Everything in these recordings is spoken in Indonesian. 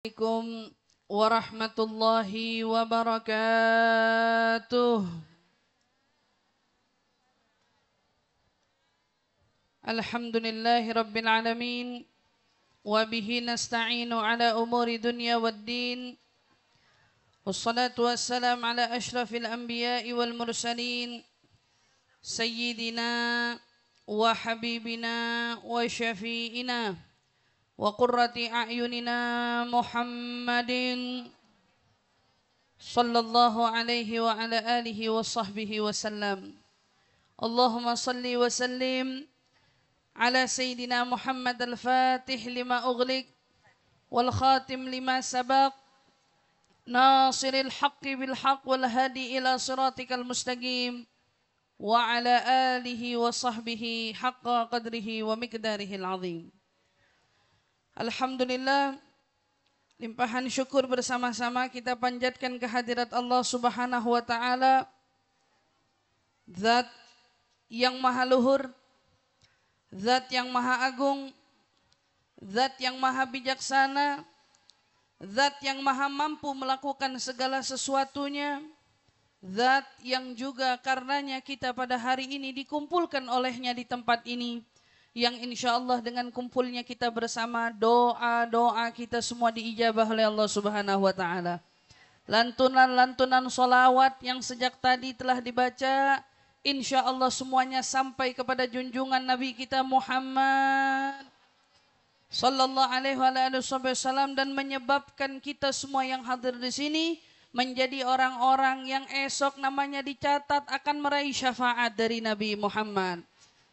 Assalamualaikum warahmatullahi wabarakatuh. Alhamdulillahi rabbil alamin. Wabihi nasta'inu ala umuri dunya waddin. Wassalatu wassalamu ala ashrafil anbiya'i wal mursalin. Sayyidina wa habibina wa syafi'ina wa qurrati a'yunina Muhammadin sallallahu alaihi wa ala alihi wa sahbihi wa sallam. Allahumma salli wa sallim ala sayyidina Muhammad al-Fatih lima ughliq wal khatim lima sabaq nasiril haqqi bil haqq wal hadi ila siratikal mustaqim wa ala alihi wa sahbihi haqqa qadrihi wa miqdarihil azim. Alhamdulillah, limpahan syukur bersama-sama kita panjatkan kehadirat Allah Subhanahu wa taala, Zat yang maha luhur, Zat yang maha agung, Zat yang maha bijaksana, Zat yang maha mampu melakukan segala sesuatunya, Zat yang juga karenanya kita pada hari ini dikumpulkan olehnya di tempat ini, yang insya Allah dengan kumpulnya kita bersama, doa-doa kita semua diijabah oleh Allah Subhanahu wa ta'ala. Lantunan-lantunan solawat yang sejak tadi telah dibaca, insya Allah semuanya sampai kepada junjungan Nabi kita Muhammad sallallahu alaihi wasallam, dan menyebabkan kita semua yang hadir di sini menjadi orang-orang yang esok namanya dicatat akan meraih syafaat dari Nabi Muhammad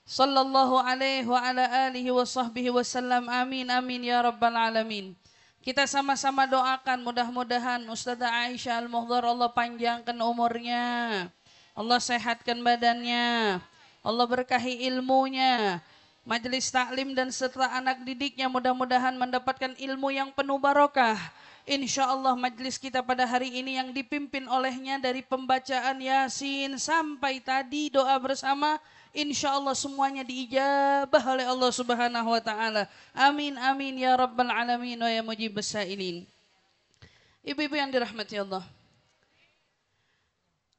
sallallahu alaihi wa ala alihi wa sahbihi wasallam. Amin amin ya rabbal alamin. Kita sama-sama doakan mudah-mudahan Ustazah Aisyah Al-Muhdhar Allah panjangkan umurnya, Allah sehatkan badannya, Allah berkahi ilmunya, majelis taklim dan serta anak didiknya mudah-mudahan mendapatkan ilmu yang penuh barokah. Insya Allah majelis kita pada hari ini yang dipimpin olehnya dari pembacaan Yasin sampai tadi doa bersama, insya Allah semuanya diijabah oleh Allah Subhanahu wa ta'ala. Amin amin ya rabbal alamin wa ya mujibus sa'ilin. Ibu-ibu yang dirahmati Allah,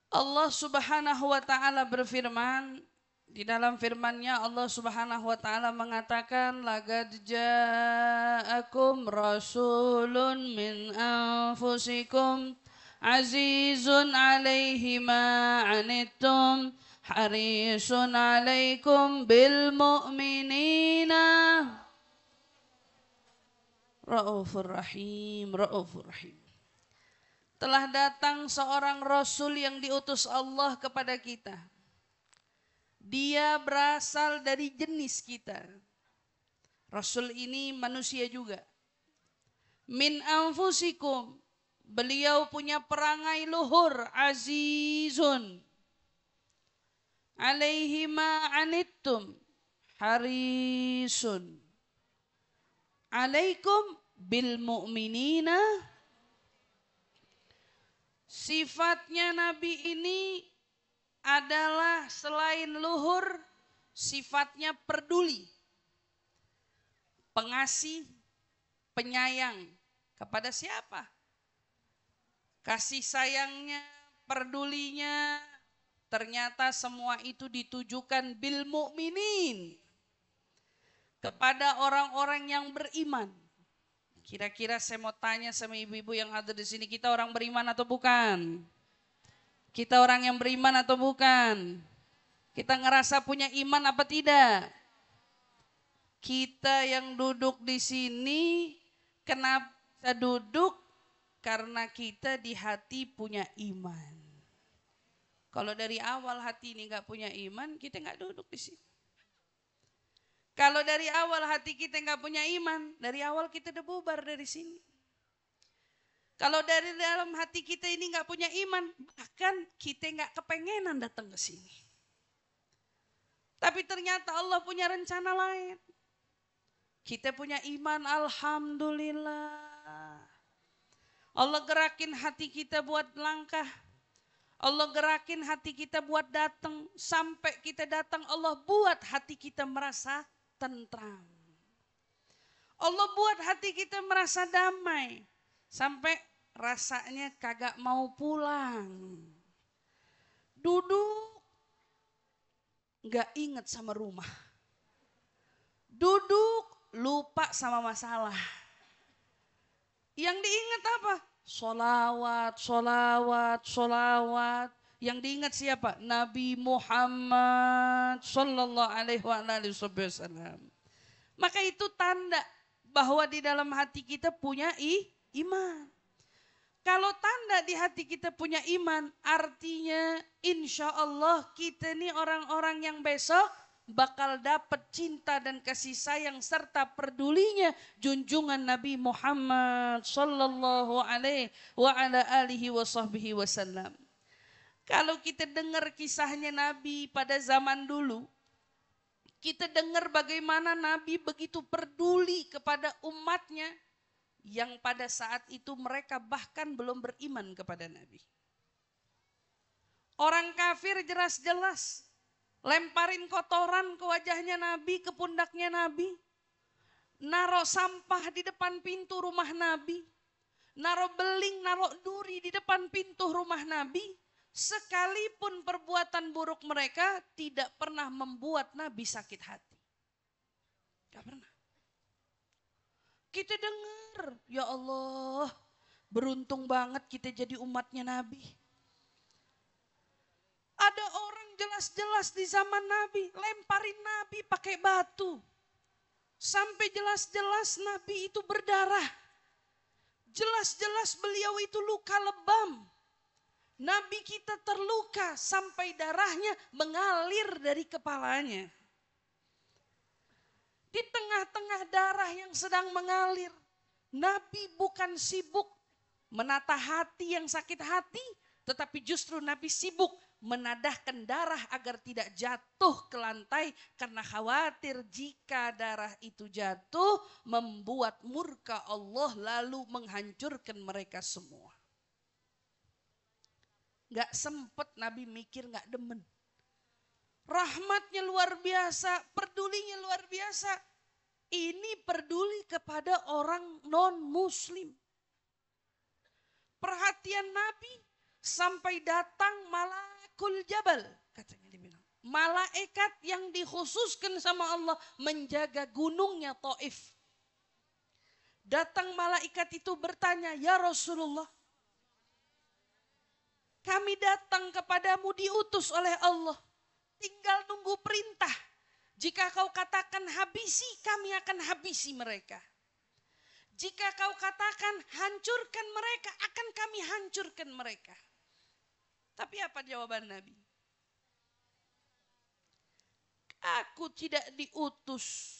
Allah Subhanahu wa ta'ala berfirman, di dalam firman-Nya Allah Subhanahu wa taala mengatakan, laqad ja'akum rasulun min anfusikum azizun 'alaihi ma 'anittum harisun 'alaikum bil mu'minina raufur rahim. Telah datang seorang rasul yang diutus Allah kepada kita. Dia berasal dari jenis kita. Rasul ini manusia juga. Min anfusikum. Beliau punya perangai luhur. Azizun. Alaihi ma anittum. Harisun. Alaikum bil mu'minina. Sifatnya Nabi ini adalah selain luhur, sifatnya peduli, pengasih, penyayang. Kepada siapa? Kasih sayangnya, pedulinya, ternyata semua itu ditujukan bil mu'minin, kepada orang-orang yang beriman. Kira-kira saya mau tanya sama ibu-ibu yang ada di sini, kita orang beriman atau bukan? Kita orang yang beriman atau bukan? Kita ngerasa punya iman apa tidak? Kita yang duduk di sini, kenapa bisa duduk? Karena kita di hati punya iman. Kalau dari awal hati ini nggak punya iman, kita nggak duduk di sini. Kalau dari awal hati kita nggak punya iman, dari awal kita udah bubar dari sini. Kalau dari dalam hati kita ini nggak punya iman, bahkan kita nggak kepengenan datang ke sini. Tapi ternyata Allah punya rencana lain. Kita punya iman, alhamdulillah. Allah gerakin hati kita buat langkah. Allah gerakin hati kita buat datang. Sampai kita datang, Allah buat hati kita merasa tentram. Allah buat hati kita merasa damai. Sampai rasanya kagak mau pulang. Duduk, gak inget sama rumah. Duduk, lupa sama masalah. Yang diingat apa? Sholawat, sholawat, sholawat. Yang diingat siapa? Nabi Muhammad sallallahu alaihi wasallam. Maka itu tanda bahwa di dalam hati kita punya iman. Kalau tanda di hati kita punya iman, artinya insya Allah kita ini orang-orang yang besok bakal dapat cinta dan kasih sayang serta pedulinya junjungan Nabi Muhammad sallallahu alaihi wasallam. Kalau kita dengar kisahnya Nabi pada zaman dulu, kita dengar bagaimana Nabi begitu peduli kepada umatnya yang pada saat itu mereka bahkan belum beriman kepada Nabi. Orang kafir jelas-jelas lemparin kotoran ke wajahnya Nabi, ke pundaknya Nabi. Naruh sampah di depan pintu rumah Nabi. Naruh beling, naruh duri di depan pintu rumah Nabi. Sekalipun perbuatan buruk mereka tidak pernah membuat Nabi sakit hati. Gak pernah. Kita dengar, ya Allah, beruntung banget kita jadi umatnya Nabi. Ada orang jelas-jelas di zaman Nabi, lemparin Nabi pakai batu. Sampai jelas-jelas Nabi itu berdarah. Jelas-jelas beliau itu luka lebam. Nabi kita terluka sampai darahnya mengalir dari kepalanya. Di tengah-tengah darah yang sedang mengalir, Nabi bukan sibuk menata hati yang sakit hati, tetapi justru Nabi sibuk menadahkan darah agar tidak jatuh ke lantai karena khawatir jika darah itu jatuh membuat murka Allah lalu menghancurkan mereka semua. Gak sempet Nabi mikir, gak demen. Rahmatnya luar biasa, pedulinya luar biasa. Ini peduli kepada orang non-muslim. Perhatian Nabi sampai datang malakul jabal, katanya dibilang. Malaikat yang dikhususkan sama Allah menjaga gunungnya Taif. Datang malaikat itu bertanya, ya Rasulullah, kami datang kepadamu diutus oleh Allah. Tinggal nunggu perintah. Jika kau katakan habisi, kami akan habisi mereka. Jika kau katakan hancurkan mereka, akan kami hancurkan mereka. Tapi apa jawaban Nabi? Aku tidak diutus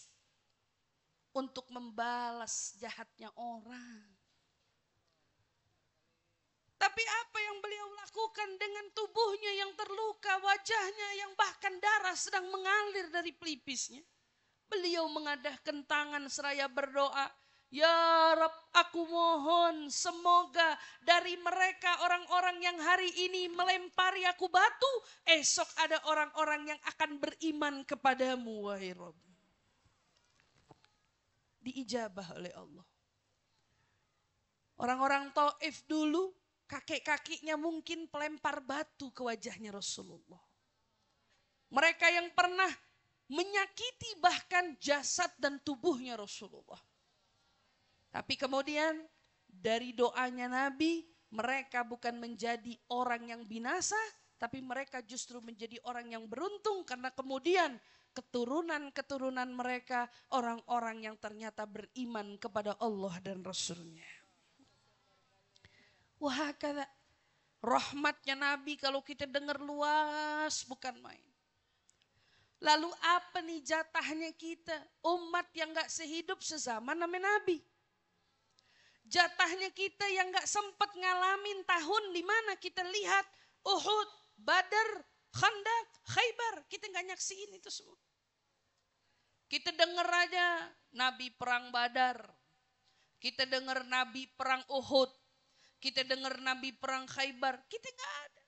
untuk membalas jahatnya orang. Tapi apa yang beliau lakukan dengan tubuhnya yang terluka, wajahnya yang bahkan darah sedang mengalir dari pelipisnya. Beliau mengadahkan tangan seraya berdoa, ya Rabb, aku mohon semoga dari mereka orang-orang yang hari ini melempari aku batu, esok ada orang-orang yang akan beriman kepadamu, wahai Rabb. Diijabah oleh Allah. Orang-orang Taif dulu, kakek-kakeknya mungkin pelempar batu ke wajahnya Rasulullah. Mereka yang pernah menyakiti bahkan jasad dan tubuhnya Rasulullah. Tapi kemudian dari doanya Nabi, mereka bukan menjadi orang yang binasa, tapi mereka justru menjadi orang yang beruntung karena kemudian keturunan-keturunan mereka orang-orang yang ternyata beriman kepada Allah dan Rasul-Nya. Wah, kata rahmatnya Nabi kalau kita dengar luas bukan main. Lalu apa nih jatahnya kita? Umat yang gak sehidup sezaman sama Nabi. Jatahnya kita yang gak sempat ngalamin tahun di mana kita lihat Uhud, Badar, Khandaq, Khaybar. Kita gak nyaksiin itu semua. Kita dengar aja Nabi perang Badar. Kita dengar Nabi perang Uhud. Kita dengar Nabi perang Khaybar, kita gak ada.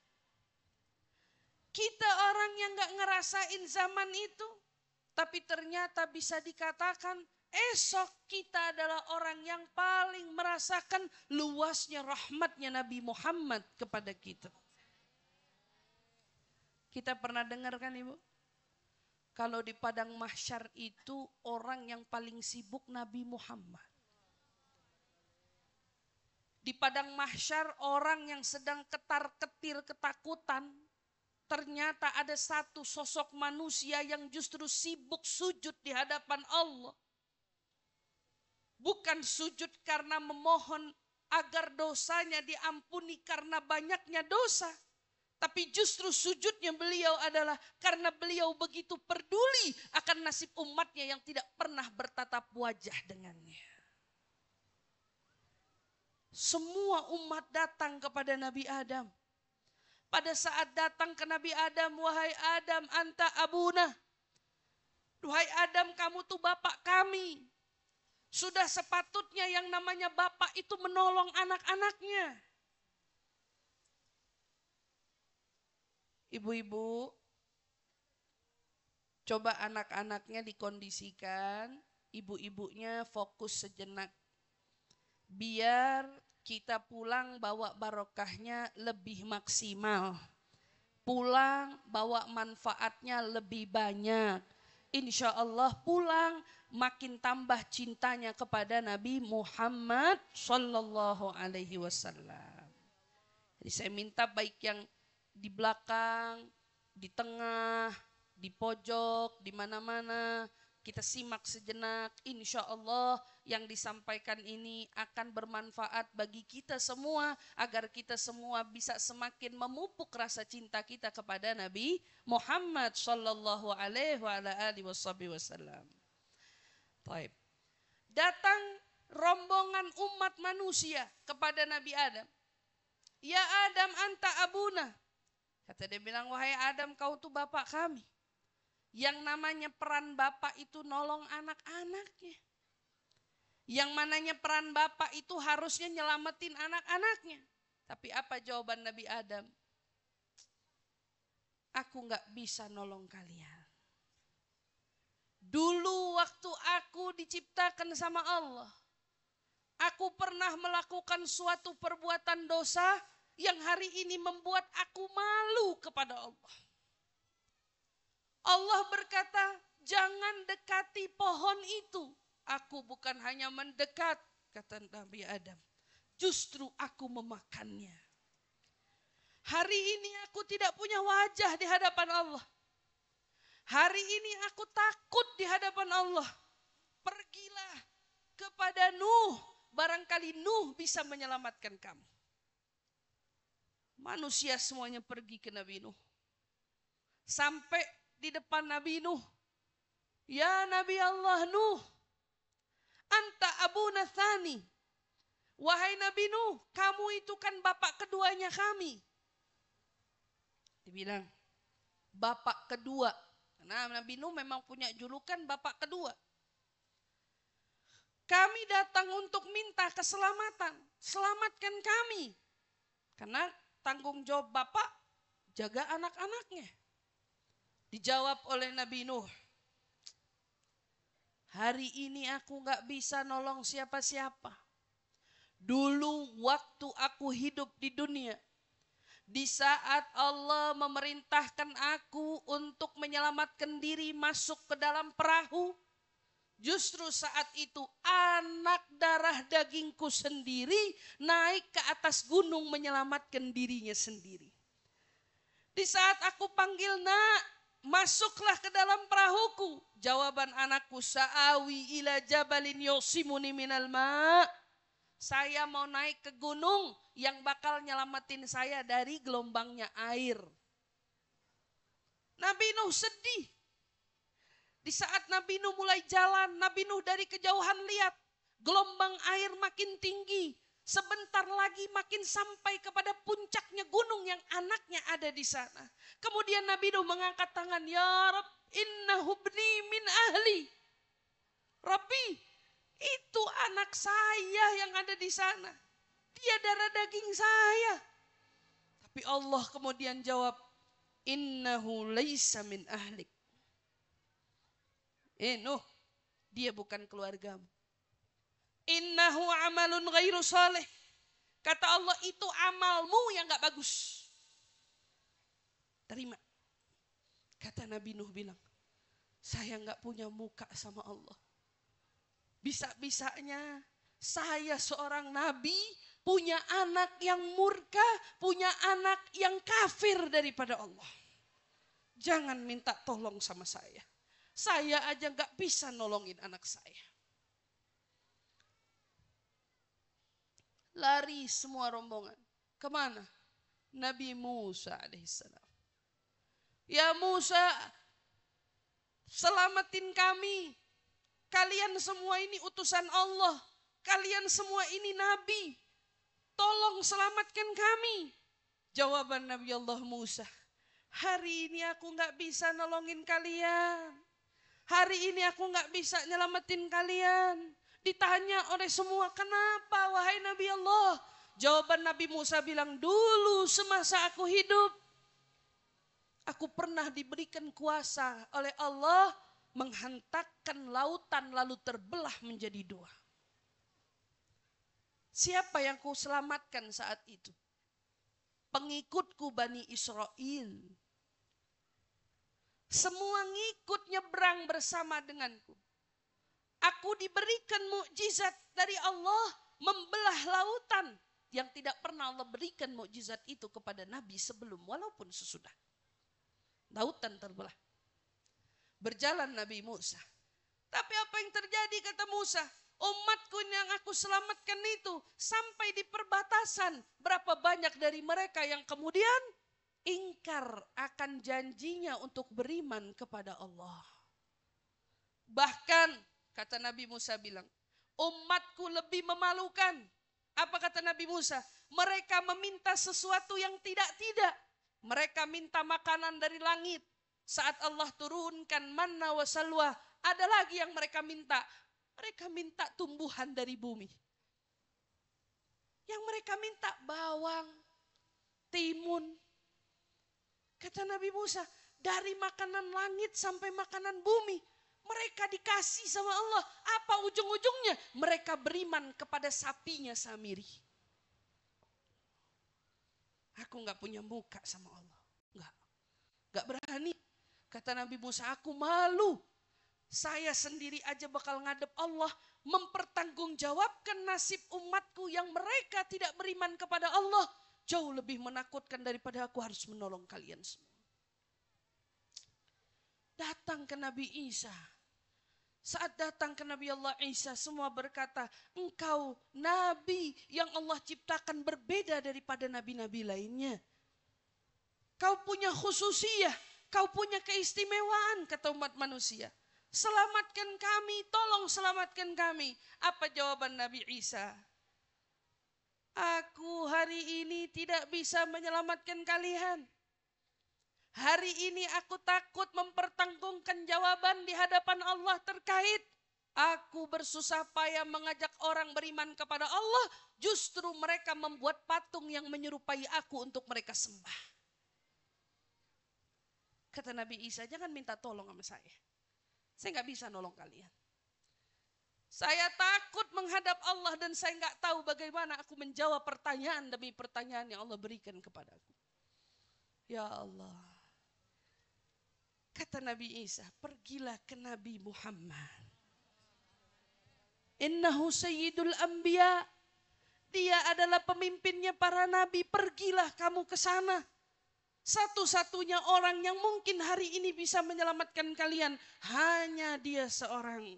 Kita orang yang gak ngerasain zaman itu, tapi ternyata bisa dikatakan esok kita adalah orang yang paling merasakan luasnya rahmatnya Nabi Muhammad kepada kita. Kita pernah dengar kan Ibu? Kalau di padang mahsyar itu orang yang paling sibuk Nabi Muhammad. Di padang mahsyar orang yang sedang ketar-ketir ketakutan, ternyata ada satu sosok manusia yang justru sibuk sujud di hadapan Allah. Bukan sujud karena memohon agar dosanya diampuni karena banyaknya dosa. Tapi justru sujudnya beliau adalah karena beliau begitu peduli akan nasib umatnya yang tidak pernah bertatap wajah dengannya. Semua umat datang kepada Nabi Adam. Pada saat datang ke Nabi Adam, wahai Adam, anta abuna. Wahai Adam, kamu tuh bapak kami. Sudah sepatutnya yang namanya bapak itu menolong anak-anaknya. Ibu-ibu, coba anak-anaknya dikondisikan, ibu-ibunya fokus sejenak. Biar kita pulang bawa barokahnya lebih maksimal. Pulang bawa manfaatnya lebih banyak. Insya Allah pulang makin tambah cintanya kepada Nabi Muhammad Sallallahu Alaihi Wasallam. Jadi saya minta baik yang di belakang, di tengah, di pojok, di mana-mana, kita simak sejenak. Insya Allah yang disampaikan ini akan bermanfaat bagi kita semua, agar kita semua bisa semakin memupuk rasa cinta kita kepada Nabi Muhammad Sallallahu Alaihi Wasallam. Baik. Datang rombongan umat manusia kepada Nabi Adam. Ya Adam, anta abuna. Kata dia bilang, wahai Adam, kau tuh bapak kami. Yang namanya peran bapak itu nolong anak-anaknya. Yang mananya peran bapak itu harusnya nyelamatin anak-anaknya. Tapi apa jawaban Nabi Adam? Aku gak bisa nolong kalian. Dulu waktu aku diciptakan sama Allah, aku pernah melakukan suatu perbuatan dosa yang hari ini membuat aku malu kepada Allah. Allah berkata, jangan dekati pohon itu. Aku bukan hanya mendekat, kata Nabi Adam. Justru aku memakannya. Hari ini aku tidak punya wajah di hadapan Allah. Hari ini aku takut di hadapan Allah. Pergilah kepada Nuh. Barangkali Nuh bisa menyelamatkan kamu. Manusia semuanya pergi ke Nabi Nuh. Sampai di depan Nabi Nuh. Ya Nabi Allah Nuh. Anta abuna tsani. Wahai Nabi Nuh, kamu itu kan bapak keduanya kami. Dibilang, bapak kedua. Karena Nabi Nuh memang punya julukan bapak kedua. Kami datang untuk minta keselamatan. Selamatkan kami. Karena tanggung jawab bapak jaga anak-anaknya. Dijawab oleh Nabi Nuh. Hari ini aku gak bisa nolong siapa-siapa. Dulu waktu aku hidup di dunia, di saat Allah memerintahkan aku untuk menyelamatkan diri masuk ke dalam perahu, justru saat itu anak darah dagingku sendiri naik ke atas gunung menyelamatkan dirinya sendiri. Di saat aku panggil, nak, masuklah ke dalam perahuku. Jawaban anakku, sa'awi ila jabalin yosimuni minal ma'. Saya mau naik ke gunung yang bakal nyelamatin saya dari gelombangnya air. Nabi Nuh sedih. Di saat Nabi Nuh mulai jalan, Nabi Nuh dari kejauhan lihat gelombang air makin tinggi. Sebentar lagi makin sampai kepada puncaknya gunung yang anaknya ada di sana. Kemudian Nabi Nuh mengangkat tangan, ya Rabb, innahu ibni min ahli. Rabbi, itu anak saya yang ada di sana. Dia darah daging saya. Tapi Allah kemudian jawab, innahu laisa min ahlik. Nuh, dia bukan keluargamu. Innahu amalun ghairu saleh. Kata Allah, itu amalmu yang gak bagus. Terima. Kata Nabi Nuh bilang, saya gak punya muka sama Allah. Bisa-bisanya saya seorang nabi punya anak yang murka, punya anak yang kafir daripada Allah. Jangan minta tolong sama saya. Saya aja gak bisa nolongin anak saya. Lari semua rombongan. Kemana? Nabi Musa alaihissalam. Ya Musa, selamatin kami. Kalian semua ini utusan Allah. Kalian semua ini nabi. Tolong selamatkan kami. Jawaban Nabi Allah Musa. Hari ini aku gak bisa nolongin kalian. Hari ini aku gak bisa nyelamatin kalian. Ditanya oleh semua, kenapa wahai Nabi Allah? Jawaban Nabi Musa bilang, dulu semasa aku hidup, aku pernah diberikan kuasa oleh Allah menghantakkan lautan lalu terbelah menjadi dua. Siapa yang ku selamatkan saat itu? Pengikutku Bani Israel. Semua ngikut nyebrang bersama denganku. Aku diberikan mukjizat dari Allah membelah lautan yang tidak pernah Allah berikan mukjizat itu kepada Nabi sebelum walaupun sesudah. Lautan terbelah. Berjalan Nabi Musa. Tapi apa yang terjadi kata Musa? Umatku yang aku selamatkan itu sampai di perbatasan. Berapa banyak dari mereka yang kemudian ingkar akan janjinya untuk beriman kepada Allah. Bahkan kata Nabi Musa bilang, umatku lebih memalukan. Apa kata Nabi Musa? Mereka meminta sesuatu yang tidak-tidak. Mereka minta makanan dari langit. Saat Allah turunkan manna wa salwa, ada lagi yang mereka minta. Mereka minta tumbuhan dari bumi. Yang mereka minta bawang, timun. Kata Nabi Musa, dari makanan langit sampai makanan bumi, mereka dikasih sama Allah. Apa ujung-ujungnya? Mereka beriman kepada sapinya Samiri. Aku gak punya muka sama Allah. Gak berani. Kata Nabi Musa, aku malu. Saya sendiri aja bakal ngadep Allah. Mempertanggungjawabkan nasib umatku yang mereka tidak beriman kepada Allah. Jauh lebih menakutkan daripada aku harus menolong kalian semua. Datang ke Nabi Isa. Saat datang ke Nabi Allah Isa, semua berkata, engkau nabi yang Allah ciptakan berbeda daripada nabi-nabi lainnya. Kau punya khususiyah, kau punya keistimewaan, kata umat manusia. Selamatkan kami, tolong selamatkan kami. Apa jawaban Nabi Isa? Aku hari ini tidak bisa menyelamatkan kalian. Hari ini aku takut mempertanggungjawabkan jawaban di hadapan Allah terkait aku bersusah payah mengajak orang beriman kepada Allah, justru mereka membuat patung yang menyerupai aku untuk mereka sembah. Kata Nabi Isa, jangan minta tolong sama saya. Saya nggak bisa nolong kalian. Saya takut menghadap Allah dan saya nggak tahu bagaimana aku menjawab pertanyaan demi pertanyaan yang Allah berikan kepadaku. Ya Allah. Kata Nabi Isa, pergilah ke Nabi Muhammad. Innahu sayyidul anbiya. Dia adalah pemimpinnya para nabi. Pergilah kamu ke sana. Satu-satunya orang yang mungkin hari ini bisa menyelamatkan kalian. Hanya dia seorang.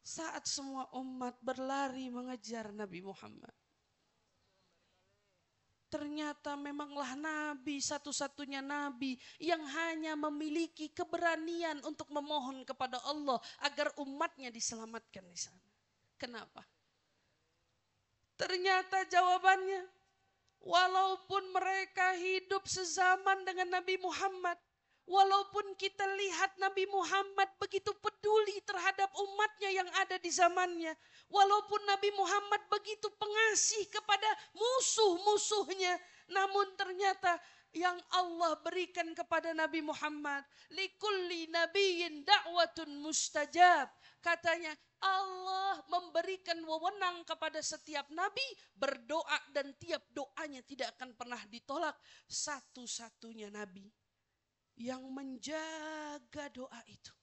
Saat semua umat berlari mengejar Nabi Muhammad. Ternyata memanglah nabi, satu-satunya nabi yang hanya memiliki keberanian untuk memohon kepada Allah agar umatnya diselamatkan di sana. Kenapa? Ternyata jawabannya, walaupun mereka hidup sezaman dengan Nabi Muhammad, walaupun kita lihat Nabi Muhammad begitu peduli terhadap umatnya yang ada di zamannya, walaupun Nabi Muhammad begitu pengasih kepada musuh-musuhnya, namun ternyata yang Allah berikan kepada Nabi Muhammad. Likulli nabiyyin da'watun mustajab. Katanya Allah memberikan wewenang kepada setiap nabi berdoa dan tiap doanya tidak akan pernah ditolak. Satu-satunya nabi yang menjaga doa itu.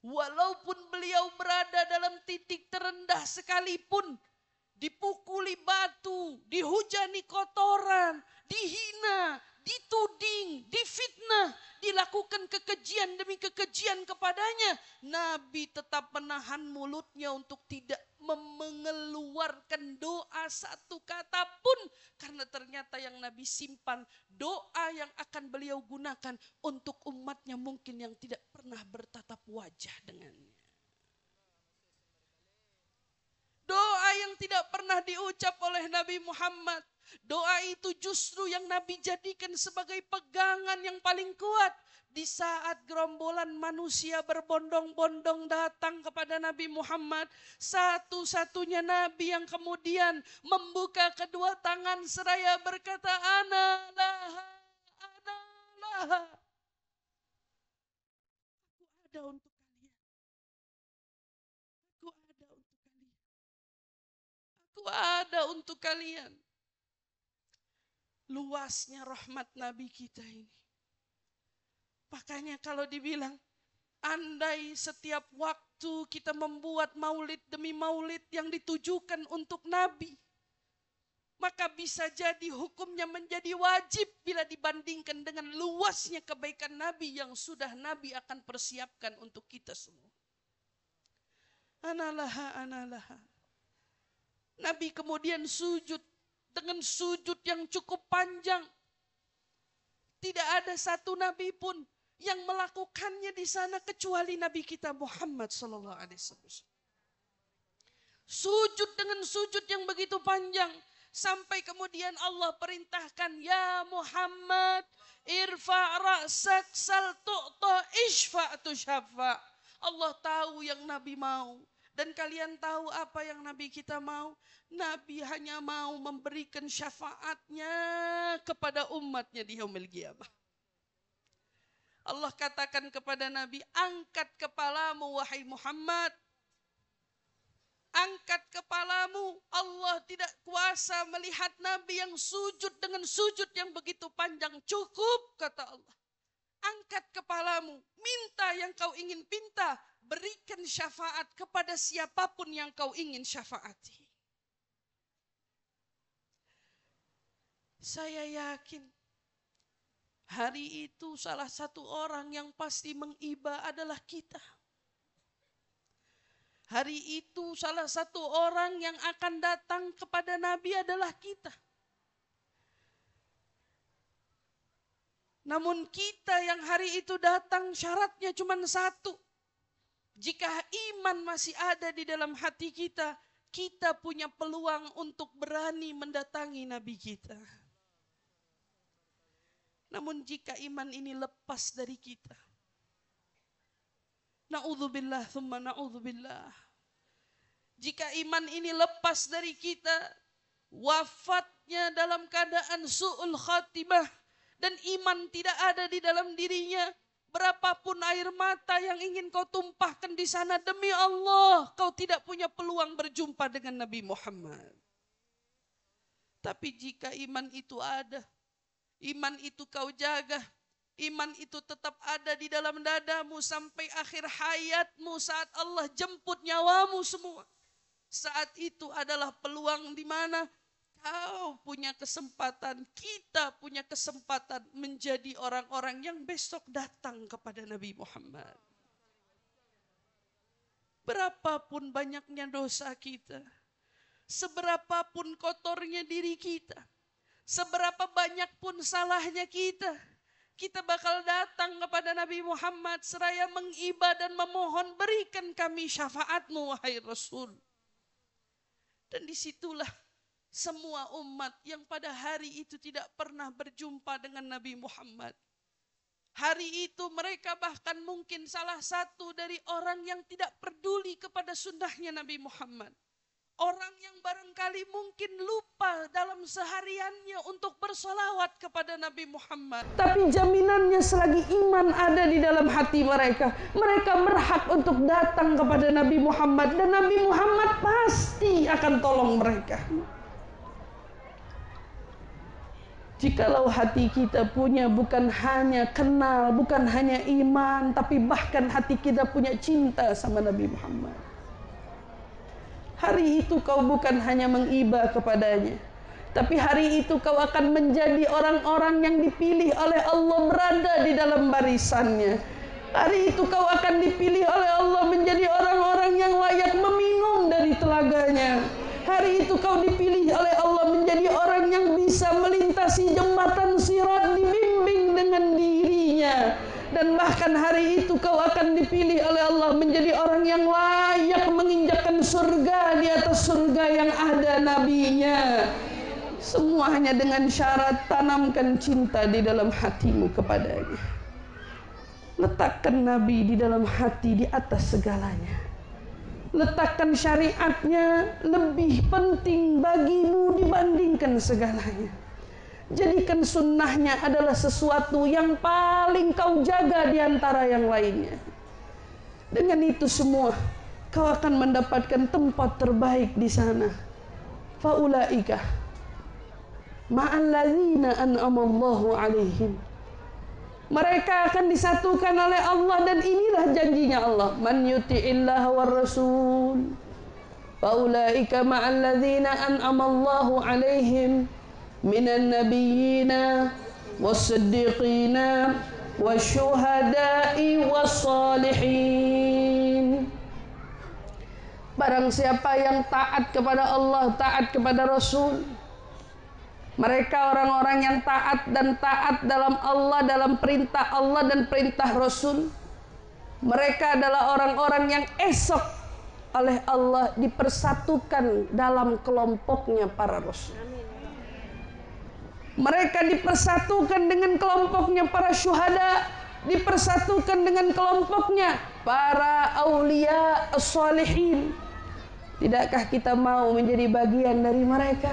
Walaupun beliau berada dalam titik terendah sekalipun, dipukuli batu, dihujani kotoran, dihina, dituding, difitnah, dilakukan kekejian demi kekejian kepadanya, Nabi tetap menahan mulutnya untuk tidak mengeluarkan doa satu kata pun, karena ternyata yang Nabi simpan doa yang akan beliau gunakan untuk umatnya mungkin yang tidak pernah bertatap wajah dengannya. Doa yang tidak pernah diucap oleh Nabi Muhammad. Doa itu justru yang Nabi jadikan sebagai pegangan yang paling kuat. Di saat gerombolan manusia berbondong-bondong datang kepada Nabi Muhammad. Satu-satunya Nabi yang kemudian membuka kedua tangan seraya berkata, Ana laha, ana laha. Aku ada untuk kalian. Aku ada untuk kalian. Aku ada untuk kalian. Luasnya rahmat Nabi kita ini. Makanya kalau dibilang, andai setiap waktu kita membuat maulid demi maulid yang ditujukan untuk Nabi, maka bisa jadi hukumnya menjadi wajib bila dibandingkan dengan luasnya kebaikan Nabi yang sudah Nabi akan persiapkan untuk kita semua. Analaha, analaha. Nabi kemudian sujud dengan sujud yang cukup panjang. Tidak ada satu nabi pun yang melakukannya di sana kecuali Nabi kita Muhammad sallallahu alaihi wasallam. Sujud dengan sujud yang begitu panjang sampai kemudian Allah perintahkan, ya Muhammad, irfa' ra'sak sal tu'ta ishfa' tushaffa. Allah tahu yang Nabi mau. Dan kalian tahu apa yang Nabi kita mau? Nabi hanya mau memberikan syafaatnya kepada umatnya di yaumil qiyamah. Allah katakan kepada Nabi, angkat kepalamu wahai Muhammad. Angkat kepalamu. Allah tidak kuasa melihat Nabi yang sujud dengan sujud yang begitu panjang. Cukup, kata Allah. Angkat kepalamu, minta yang kau ingin pinta, berikan syafaat kepada siapapun yang kau ingin syafaati. Saya yakin hari itu salah satu orang yang pasti mengiba adalah kita. Hari itu salah satu orang yang akan datang kepada Nabi adalah kita. Namun kita yang hari itu datang syaratnya cuma satu. Jika iman masih ada di dalam hati kita, kita punya peluang untuk berani mendatangi Nabi kita. Namun jika iman ini lepas dari kita, na'udzubillah thumma na'udzubillah. Jika iman ini lepas dari kita, wafatnya dalam keadaan su'ul khatimah, dan iman tidak ada di dalam dirinya, berapapun air mata yang ingin kau tumpahkan di sana, demi Allah, kau tidak punya peluang berjumpa dengan Nabi Muhammad. Tapi jika iman itu ada, iman itu kau jaga, iman itu tetap ada di dalam dadamu sampai akhir hayatmu saat Allah jemput nyawamu semua. Saat itu adalah peluang di mana kau punya kesempatan, kita punya kesempatan menjadi orang-orang yang besok datang kepada Nabi Muhammad. Berapapun banyaknya dosa kita, seberapapun kotornya diri kita, seberapa banyak pun salahnya kita, kita bakal datang kepada Nabi Muhammad seraya mengibah dan memohon, berikan kami syafaatmu wahai Rasul. Dan disitulah semua umat yang pada hari itu tidak pernah berjumpa dengan Nabi Muhammad. Hari itu mereka bahkan mungkin salah satu dari orang yang tidak peduli kepada sunnahnya Nabi Muhammad. Orang yang barangkali mungkin lupa dalam sehariannya untuk bersolawat kepada Nabi Muhammad. Tapi jaminannya selagi iman ada di dalam hati mereka, mereka berhak untuk datang kepada Nabi Muhammad. Dan Nabi Muhammad pasti akan tolong mereka. Jikalau hati kita punya bukan hanya kenal, bukan hanya iman, tapi bahkan hati kita punya cinta sama Nabi Muhammad. Hari itu kau bukan hanya mengiba kepadanya, tapi hari itu kau akan menjadi orang-orang yang dipilih oleh Allah berada di dalam barisannya. Hari itu kau akan dipilih oleh Allah menjadi orang-orang yang layak meminum dari telaganya. Hari itu kau dipilih oleh Allah menjadi orang yang bisa melintasi jembatan sirat dibimbing dengan dirinya. Dan bahkan hari itu kau akan dipilih oleh Allah menjadi orang yang layak menginjakkan surga di atas surga yang ada nabinya. Semuanya dengan syarat tanamkan cinta di dalam hatimu kepadanya. Letakkan Nabi di dalam hati di atas segalanya. Letakkan syariatnya lebih penting bagimu dibandingkan segalanya. Jadikan sunnahnya adalah sesuatu yang paling kau jaga di antara yang lainnya. Dengan itu semua, kau akan mendapatkan tempat terbaik di sana. Faulaika ma'alladzina an'amallahu alaihim. Mereka akan disatukan oleh Allah, dan inilah janjinya Allah. Man yuti'illah war rasul faulaika ma'alladzina an'amallahu alaihim minan nabiyyina was-siddiqina wasyuhada'i was-salihin. Barang siapa yang taat kepada Allah, taat kepada Rasul, mereka orang-orang yang taat dan taat dalam Allah, dalam perintah Allah dan perintah Rasul. Mereka adalah orang-orang yang esok oleh Allah dipersatukan dalam kelompoknya para Rasul. Mereka dipersatukan dengan kelompoknya para syuhada, dipersatukan dengan kelompoknya para aulia as-salihin. Tidakkah kita mau menjadi bagian dari mereka?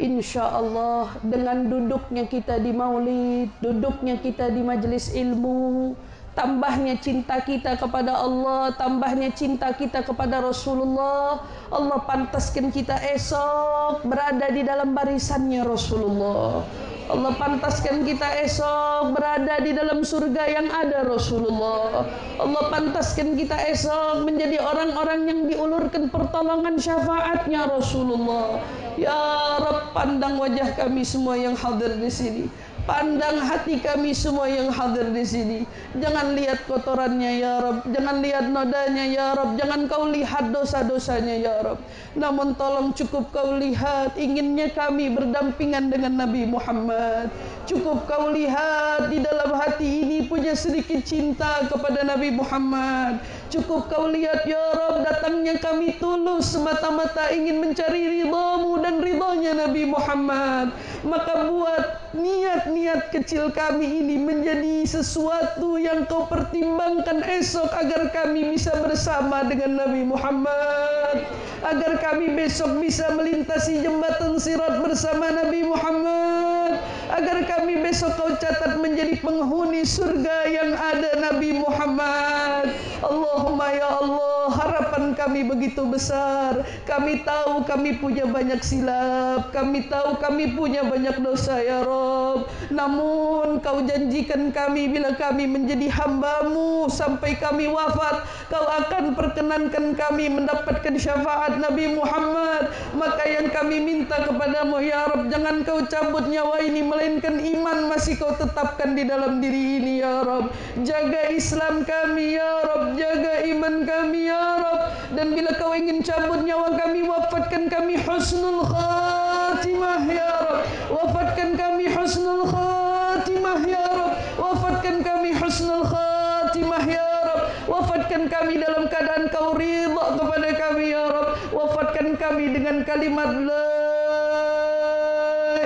Insya Allah dengan duduknya kita di maulid, duduknya kita di majelis ilmu, tambahnya cinta kita kepada Allah, tambahnya cinta kita kepada Rasulullah, Allah pantaskan kita esok berada di dalam barisannya Rasulullah. Allah pantaskan kita esok berada di dalam surga yang ada Rasulullah. Allah pantaskan kita esok menjadi orang-orang yang diulurkan pertolongan syafaatnya Rasulullah. Ya Rabb, pandang wajah kami semua yang hadir di sini. Pandang hati kami semua yang hadir di sini. Jangan lihat kotorannya ya Rabb, jangan lihat nodanya ya Rabb, jangan kau lihat dosa-dosanya ya Rabb. Namun tolong cukup kau lihat inginnya kami berdampingan dengan Nabi Muhammad. Cukup kau lihat di dalam hati ini punya sedikit cinta kepada Nabi Muhammad. Cukup kau lihat ya Rabb, datangnya kami tulus semata-mata ingin mencari ridhamu dan ridhanya Nabi Muhammad. Maka buat niat-niat kecil kami ini menjadi sesuatu yang kau pertimbangkan esok, agar kami bisa bersama dengan Nabi Muhammad, agar kami besok bisa melintasi jembatan sirat bersama Nabi Muhammad, agar kami besok kau catat menjadi penghuni surga yang ada Nabi Muhammad. Allahumma ya Allah, harapan kami begitu besar. Kami tahu kami punya banyak silap, kami tahu kami punya banyak dosa ya Rabb. Namun kau janjikan kami bila kami menjadi hamba-Mu sampai kami wafat, kau akan perkenankan kami mendapatkan syafaat Nabi Muhammad. Maka yang kami minta kepadamu ya Rabb, jangan kau cabut nyawa ini, melainkan iman masih kau tetapkan di dalam diri ini ya Rabb. Jaga Islam kami ya Rabb, jaga iman kami ya Rabb. Dan bila kau ingin cabut nyawa kami, wafatkan kami husnul khatimah ya Rabb. Wafatkan kami husnul khatimah ya Rabb. Wafatkan kami husnul khatimah ya Rabb. Wafatkan kami dalam keadaan kau ridha kepada kami ya Rabb. Wafatkan kami dengan kalimat la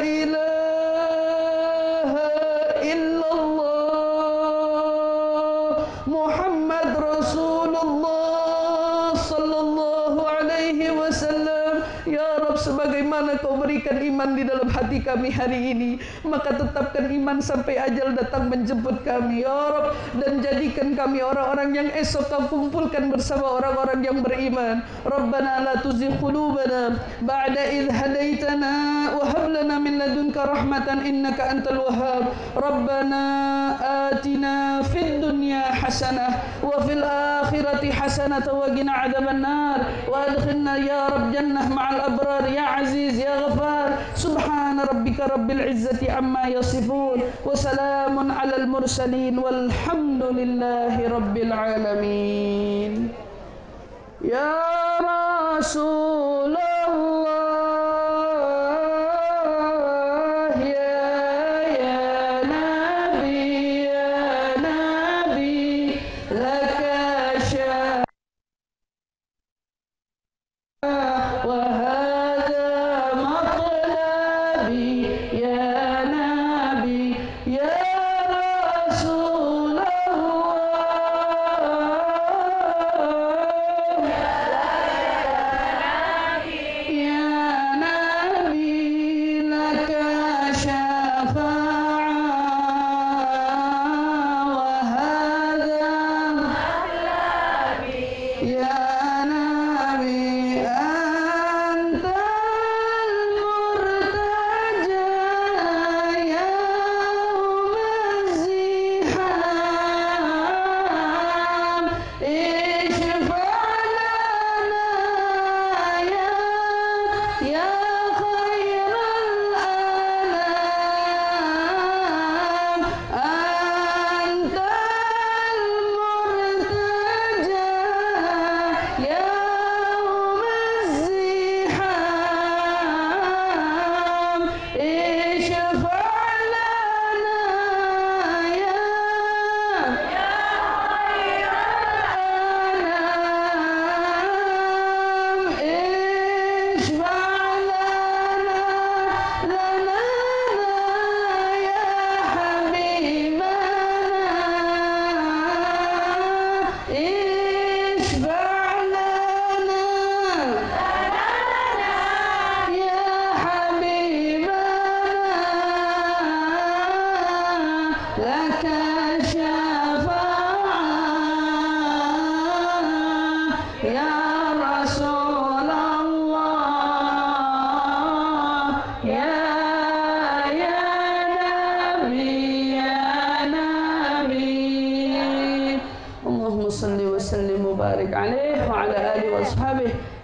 ilaha illallah Muhammad Rasulullah sallallahu alaihi wasallam. sebagaimana Kau berikan iman di dalam hati kami hari ini, maka tetapkan iman sampai ajal datang menjemput kami ya Rabb, dan jadikan kami orang-orang yang esok Kau kumpulkan bersama orang-orang yang beriman. Rabbana la tuzigh qulubana ba'da idh hadaitana wa hab lana min ladunka rahmatan innaka antal wahhab. Rabbana atina fid dunya hasanah wa fil akhirati hasanah wa qina adzaban nar wa adkhilna ya Rabb jannah ma'al abrar ya aziz ya ghafar. Subhana rabbika rabbil izzati amma yasifun wa salamun alal mursalin walhamdulillahi rabbil alamin. Ya Rasulullah ya Nabi laka sya wa hadha matlabi ya Nabi ya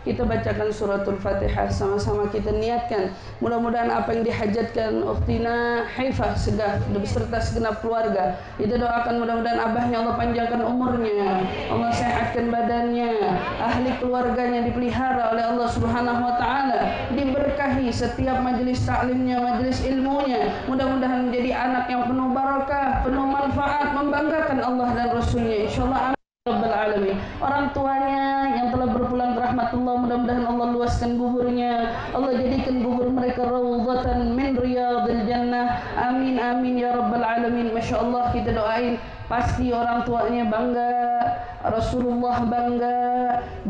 Kita bacakan suratul Fatihah sama-sama, kita niatkan. Mudah-mudahan apa yang dihajatkan Ukhtina Haifah beserta segenap keluarga, kita doakan mudah-mudahan abahnya Allah panjangkan umurnya, Allah sehatkan badannya, ahli keluarganya dipelihara oleh Allah Subhanahu wa taala, diberkahi setiap majelis taklimnya, majelis ilmunya. Mudah-mudahan menjadi anak yang penuh barakah, penuh manfaat, membanggakan Allah dan Rasulnya, insyaallah. Rabbal alamin. Orang tuanya yang telah berpulang ke rahmatullah, mudah-mudahan Allah luaskan kuburnya, Allah jadikan kubur mereka raudhatan min riyadil jannah. Amin amin ya rabbal alamin. Masya Allah, kita doain pasti orang tuanya bangga, Rasulullah bangga,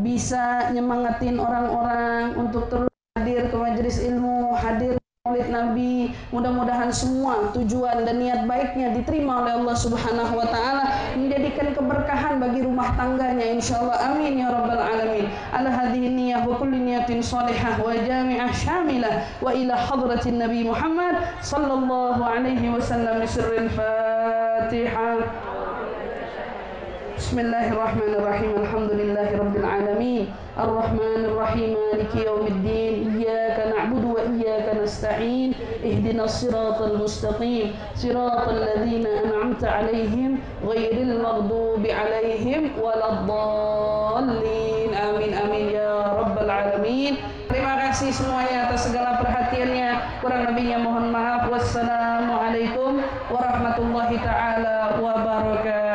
bisa nyemangatin orang-orang untuk terus hadir ke majelis ilmu, hadir Maulid Nabi. Mudah-mudahan semua tujuan dan niat baiknya diterima oleh Allah Subhanahu wa taala, menjadikan keberkahan bagi rumah tangganya, insyaallah. Amin ya rabbal alamin. Ala hadhihi niyyah wa kulli niyatin salihah wa jami'ah syamilah wa ila hadratin Nabi Muhammad sallallahu alaihi wasallam sirril Fatihah. Bismillahirrahmanirrahim. Alhamdulillahi rabbil alamin. Ar-Rahmanir Rahim. Maliki yaumiddin. Iyyaka na'budu wa iyyaka nasta'in. Ihdinas siratal mustaqim. Siratal ladzina an'amta 'alaihim ghairil maghdubi 'alaihim waladdallin. Amin amin ya rabbal alamin. Terima kasih semuanya atas segala perhatiannya. Kurang lebihnya mohon maaf. Wassalamualaikum warahmatullahi taala wabarakatuh.